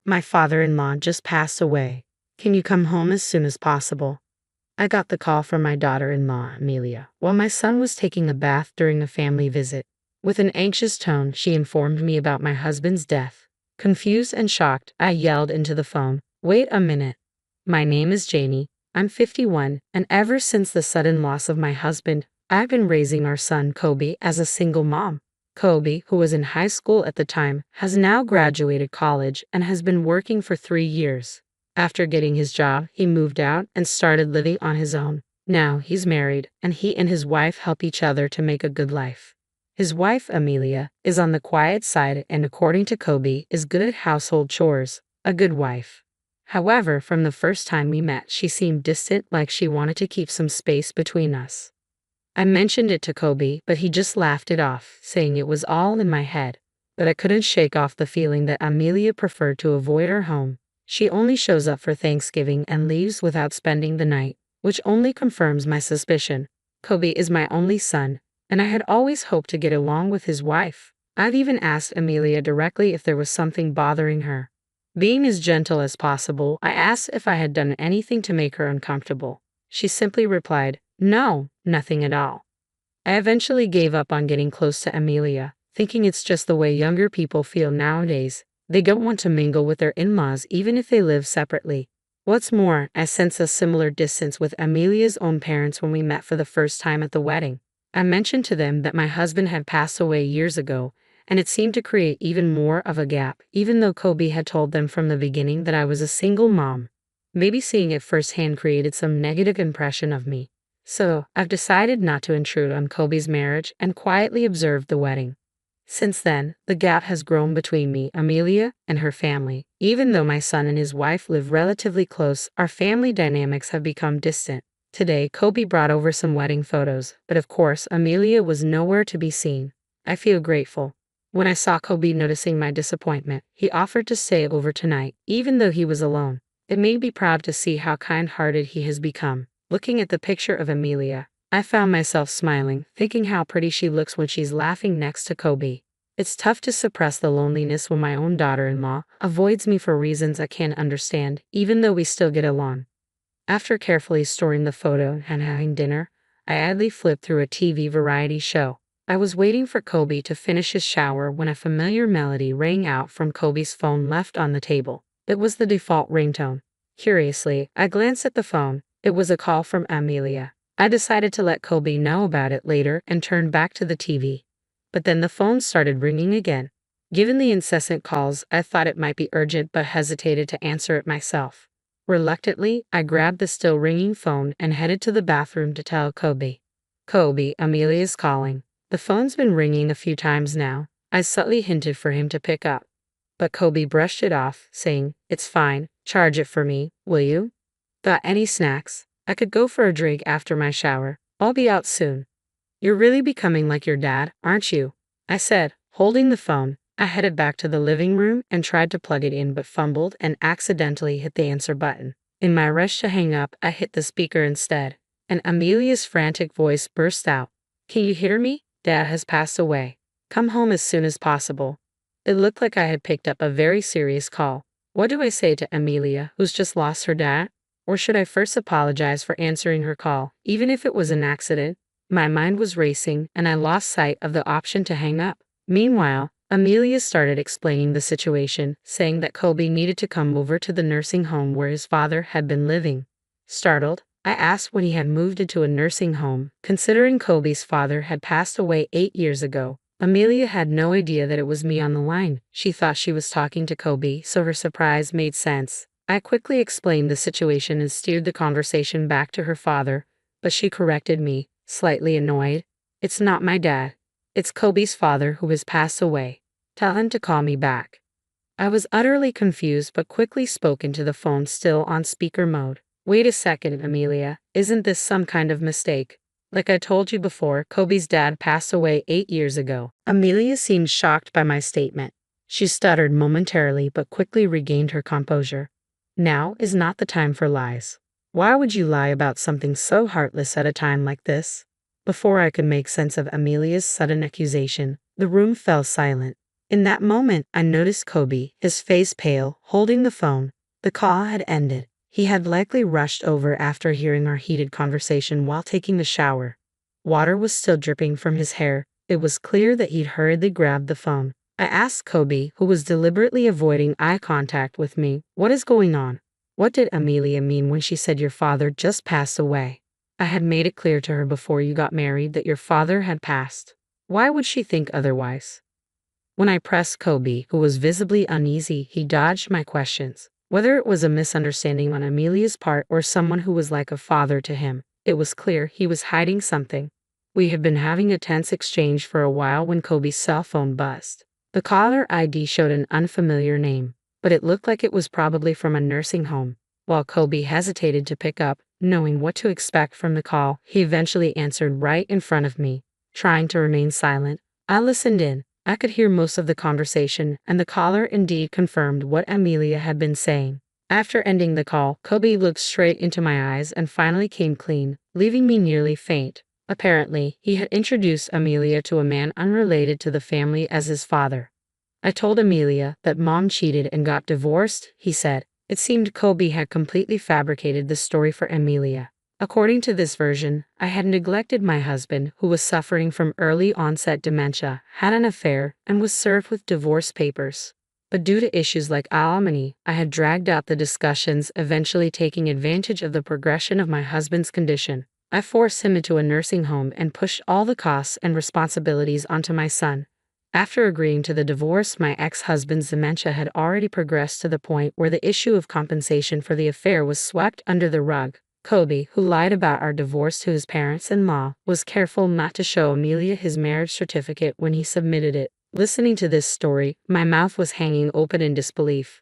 My father-in-law just passed away. Can you come home as soon as possible? I got the call from my daughter-in-law, Amelia, while my son was taking a bath during a family visit. With an anxious tone, she informed me about my husband's death. Confused and shocked, I yelled into the phone, "Wait a minute. My name is Janie. I'm 51, and ever since the sudden loss of my husband, I've been raising our son, Kobe, as a single mom." Kobe, who was in high school at the time, has now graduated college and has been working for 3 years. After getting his job, he moved out and started living on his own. Now he's married, and he and his wife help each other to make a good life. His wife, Amelia, is on the quiet side and, according to Kobe, is good at household chores, a good wife. However, from the first time we met, she seemed distant, like she wanted to keep some space between us. I mentioned it to Kobe, but he just laughed it off, saying it was all in my head. But I couldn't shake off the feeling that Amelia preferred to avoid our home. She only shows up for Thanksgiving and leaves without spending the night, which only confirms my suspicion. Kobe is my only son, and I had always hoped to get along with his wife. I'd even asked Amelia directly if there was something bothering her. Being as gentle as possible, I asked if I had done anything to make her uncomfortable. She simply replied, "No, nothing at all." I eventually gave up on getting close to Amelia, thinking it's just the way younger people feel nowadays. They don't want to mingle with their in-laws even if they live separately. What's more, I sense a similar distance with Amelia's own parents when we met for the first time at the wedding. I mentioned to them that my husband had passed away years ago, and it seemed to create even more of a gap, even though Kobe had told them from the beginning that I was a single mom. Maybe seeing it firsthand created some negative impression of me. So, I've decided not to intrude on Kobe's marriage and quietly observed the wedding. Since then, the gap has grown between me, Amelia, and her family. Even though my son and his wife live relatively close, our family dynamics have become distant. Today, Kobe brought over some wedding photos, but of course, Amelia was nowhere to be seen. I feel grateful. When I saw Kobe noticing my disappointment, he offered to stay over tonight, even though he was alone. It made me proud to see how kind-hearted he has become. Looking at the picture of Amelia, I found myself smiling, thinking how pretty she looks when she's laughing next to Kobe. It's tough to suppress the loneliness when my own daughter-in-law avoids me for reasons I can't understand, even though we still get along. After carefully storing the photo and having dinner, I idly flipped through a TV variety show. I was waiting for Kobe to finish his shower when a familiar melody rang out from Kobe's phone left on the table. It was the default ringtone. Curiously, I glanced at the phone. It was a call from Amelia. I decided to let Kobe know about it later and turned back to the TV. But then the phone started ringing again. Given the incessant calls, I thought it might be urgent but hesitated to answer it myself. Reluctantly, I grabbed the still ringing phone and headed to the bathroom to tell Kobe. "Kobe, Amelia's calling." The phone's been ringing a few times now. I subtly hinted for him to pick up. But Kobe brushed it off, saying, "It's fine, charge it for me, will you?" "Got any snacks? I could go for a drink after my shower. I'll be out soon." "You're really becoming like your dad, aren't you?" I said, holding the phone. I headed back to the living room and tried to plug it in but fumbled and accidentally hit the answer button. In my rush to hang up, I hit the speaker instead, and Amelia's frantic voice burst out. "Can you hear me? Dad has passed away. Come home as soon as possible." It looked like I had picked up a very serious call. What do I say to Amelia, who's just lost her dad? Or should I first apologize for answering her call, even if it was an accident? My mind was racing, and I lost sight of the option to hang up. Meanwhile, Amelia started explaining the situation, saying that Kobe needed to come over to the nursing home where his father had been living. Startled, I asked when he had moved into a nursing home, considering Kobe's father had passed away 8 years ago. Amelia had no idea that it was me on the line. She thought she was talking to Kobe, so her surprise made sense. I quickly explained the situation and steered the conversation back to her father, but she corrected me, slightly annoyed. "It's not my dad. It's Kobe's father who has passed away. Tell him to call me back." I was utterly confused but quickly spoke into the phone still on speaker mode. "Wait a second, Amelia. Isn't this some kind of mistake? Like I told you before, Kobe's dad passed away 8 years ago." Amelia seemed shocked by my statement. She stuttered momentarily but quickly regained her composure. "Now is not the time for lies. Why would you lie about something so heartless at a time like this?" Before I could make sense of Amelia's sudden accusation, the room fell silent. In that moment, I noticed Kobe, his face pale, holding the phone. The call had ended. He had likely rushed over after hearing our heated conversation while taking a shower. Water was still dripping from his hair. It was clear that he'd hurriedly grabbed the phone. I asked Kobe, who was deliberately avoiding eye contact with me, "What is going on? What did Amelia mean when she said your father just passed away? I had made it clear to her before you got married that your father had passed. Why would she think otherwise?" When I pressed Kobe, who was visibly uneasy, he dodged my questions. Whether it was a misunderstanding on Amelia's part or someone who was like a father to him, it was clear he was hiding something. We had been having a tense exchange for a while when Kobe's cell phone buzzed. The caller ID showed an unfamiliar name, but it looked like it was probably from a nursing home. While Kobe hesitated to pick up, knowing what to expect from the call, he eventually answered right in front of me. Trying to remain silent, I listened in. I could hear most of the conversation, and the caller indeed confirmed what Amelia had been saying. After ending the call, Kobe looked straight into my eyes and finally came clean, leaving me nearly faint. Apparently, he had introduced Amelia to a man unrelated to the family as his father. I told Amelia that Mom cheated and got divorced, he said. It seemed Kobe had completely fabricated the story for Amelia. According to this version, I had neglected my husband, who was suffering from early onset dementia, had an affair, and was served with divorce papers. But due to issues like alimony, I had dragged out the discussions, eventually taking advantage of the progression of my husband's condition. I forced him into a nursing home and pushed all the costs and responsibilities onto my son. After agreeing to the divorce, my ex-husband's dementia had already progressed to the point where the issue of compensation for the affair was swept under the rug. Kobe, who lied about our divorce to his parents-in-law, was careful not to show Amelia his marriage certificate when he submitted it. Listening to this story, my mouth was hanging open in disbelief.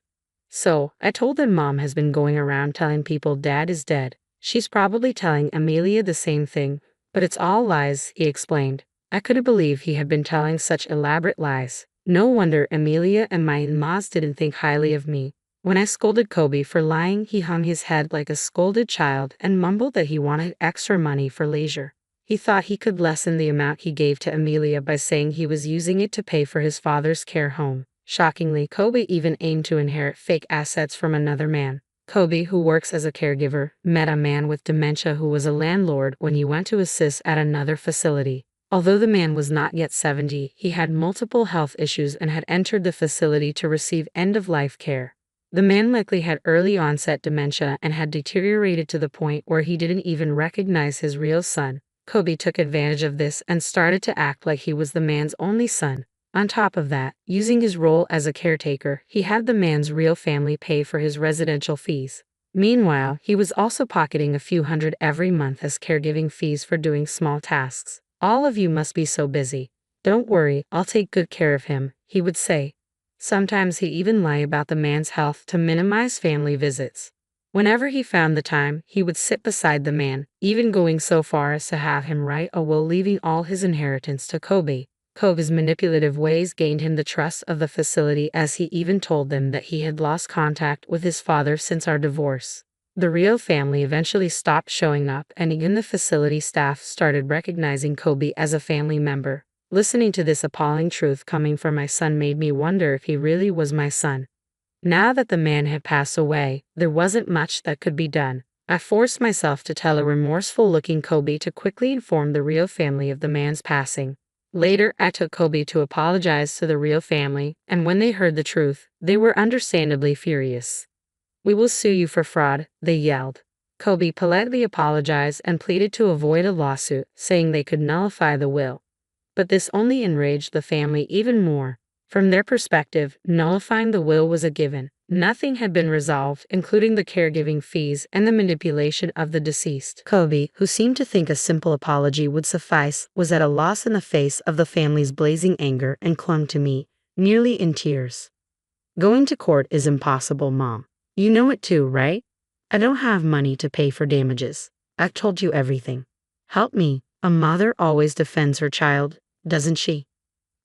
"So, I told them Mom has been going around telling people Dad is dead. She's probably telling Amelia the same thing, but it's all lies," he explained. I couldn't believe he had been telling such elaborate lies. No wonder Amelia and my in-laws didn't think highly of me. When I scolded Kobe for lying, he hung his head like a scolded child and mumbled that he wanted extra money for leisure. He thought he could lessen the amount he gave to Amelia by saying he was using it to pay for his father's care home. Shockingly, Kobe even aimed to inherit fake assets from another man. Kobe, who works as a caregiver, met a man with dementia who was a landlord when he went to assist at another facility. Although the man was not yet 70, he had multiple health issues and had entered the facility to receive end-of-life care. The man likely had early onset dementia and had deteriorated to the point where he didn't even recognize his real son. Kobe took advantage of this and started to act like he was the man's only son. On top of that, using his role as a caretaker, he had the man's real family pay for his residential fees. Meanwhile, he was also pocketing a few hundred every month as caregiving fees for doing small tasks. "All of you must be so busy. Don't worry, I'll take good care of him," he would say. Sometimes he even lied about the man's health to minimize family visits. Whenever he found the time, he would sit beside the man, even going so far as to have him write a will leaving all his inheritance to Kobe. Kobe's manipulative ways gained him the trust of the facility, as he even told them that he had lost contact with his father since our divorce. The real family eventually stopped showing up, and even the facility staff started recognizing Kobe as a family member. Listening to this appalling truth coming from my son made me wonder if he really was my son. Now that the man had passed away, there wasn't much that could be done. I forced myself to tell a remorseful-looking Kobe to quickly inform the real family of the man's passing. Later, I took Kobe to apologize to the real family, and when they heard the truth, they were understandably furious. "We will sue you for fraud," they yelled. Kobe politely apologized and pleaded to avoid a lawsuit, saying they could nullify the will. But this only enraged the family even more. From their perspective, nullifying the will was a given. Nothing had been resolved, including the caregiving fees and the manipulation of the deceased. Kobe, who seemed to think a simple apology would suffice, was at a loss in the face of the family's blazing anger and clung to me, nearly in tears. "Going to court is impossible, Mom. You know it too, right? I don't have money to pay for damages. I've told you everything. Help me." A mother always defends her child, doesn't she?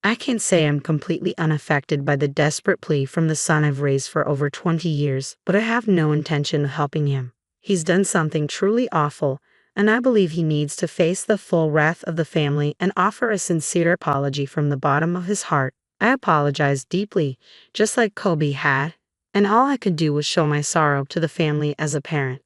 I can't say I'm completely unaffected by the desperate plea from the son I've raised for over 20 years, but I have no intention of helping him. He's done something truly awful, and I believe he needs to face the full wrath of the family and offer a sincere apology from the bottom of his heart. I apologized deeply, just like Kobe had, and all I could do was show my sorrow to the family as a parent.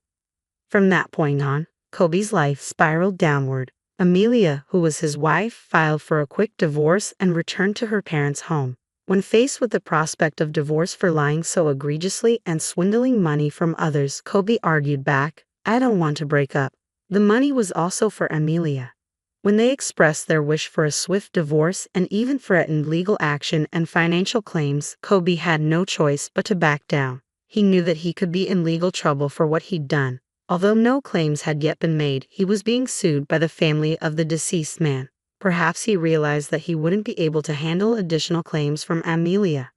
From that point on, Kobe's life spiraled downward. Amelia, who was his wife, filed for a quick divorce and returned to her parents' home. When faced with the prospect of divorce for lying so egregiously and swindling money from others, Kobe argued back, "I don't want to break up." The money was also for Amelia. When they expressed their wish for a swift divorce and even threatened legal action and financial claims, Kobe had no choice but to back down. He knew that he could be in legal trouble for what he'd done. Although no claims had yet been made, he was being sued by the family of the deceased man. Perhaps he realized that he wouldn't be able to handle additional claims from Amelia.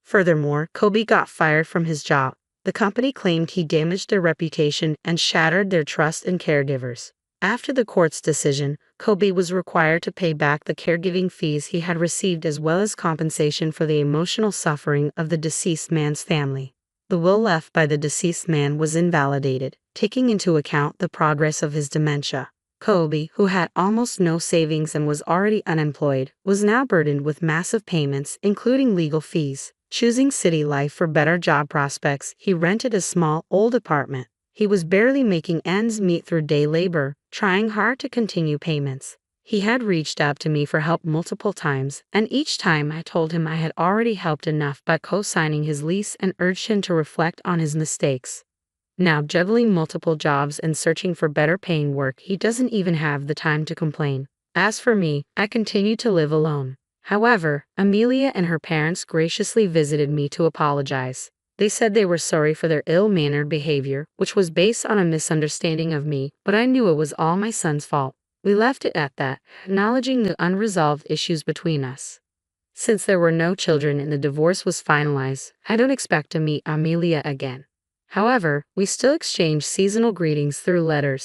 Furthermore, Kobe got fired from his job. The company claimed he damaged their reputation and shattered their trust in caregivers. After the court's decision, Kobe was required to pay back the caregiving fees he had received as well as compensation for the emotional suffering of the deceased man's family. The will left by the deceased man was invalidated, taking into account the progress of his dementia. Kobe, who had almost no savings and was already unemployed, was now burdened with massive payments, including legal fees. Choosing city life for better job prospects, he rented a small, old apartment. He was barely making ends meet through day labor, trying hard to continue payments. He had reached out to me for help multiple times, and each time I told him I had already helped enough by co-signing his lease and urged him to reflect on his mistakes. Now, juggling multiple jobs and searching for better paying work, he doesn't even have the time to complain. As for me, I continue to live alone. However, Amelia and her parents graciously visited me to apologize. They said they were sorry for their ill-mannered behavior, which was based on a misunderstanding of me, but I knew it was all my son's fault. We left it at that, acknowledging the unresolved issues between us. Since there were no children and the divorce was finalized, I don't expect to meet Amelia again. However, we still exchange seasonal greetings through letters.